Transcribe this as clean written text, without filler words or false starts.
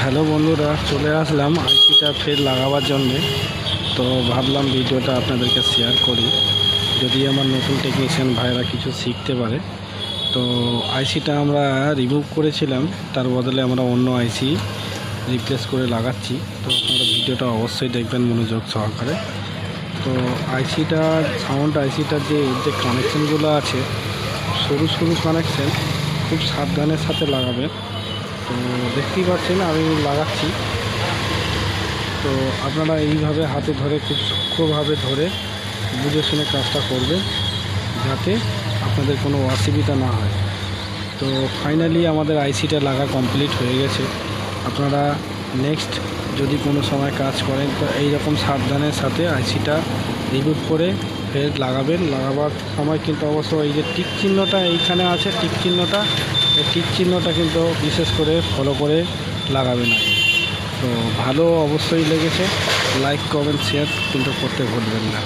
Hello বন্ধুরা, চলে আসলাম আইসিটা ফের লাগাবার জন্যে। তো ভাবলাম ভিডিওটা আপনাদেরকে শেয়ার করি, যদি আমার নতুন টেকনিশিয়ান ভাইরা কিছু শিখতে পারে। তো আইসিটা আমরা রিমুভ করেছিলাম, তার বদলে আমরা অন্য আইসি রিপ্লেস করে লাগাচ্ছি। তো আপনারা ভিডিওটা অবশ্যই দেখবেন মনোযোগ সহকারে। তো আইসিটার আইসিটার যে কানেকশানগুলো আছে, সরু সরু কানেকশান, খুব সাবধানের সাথে লাগাবেন। তো দেখতেই পাচ্ছেন আমি লাগাচ্ছি। তো আপনারা এইভাবে হাতে ধরে খুব সূক্ষ্মভাবে ধরে বুঝে শুনে কাজটা করবেন, যাতে আপনাদের কোনো অসুবিধা না হয়। তো ফাইনালি আমাদের আইসিটা লাগা কমপ্লিট হয়ে গেছে। আপনারা নেক্সট যদি কোনো সময় কাজ করেন তো এইরকম সাবধানের সাথে আইসিটা রিমুভ করে ফের লাগাবেন। লাগাবার সময় কিন্তু অবশ্যই এই যে টিক চিহ্নটা এইখানে আছে, টিক চিহ্নটা কিন্তু বিশেষ করে ফলো করে লাগাবেন। তো ভালো অবশ্যই লেগেছে, লাইক কমেন্ট শেয়ার কিন্তু করতে ভুলবেন না।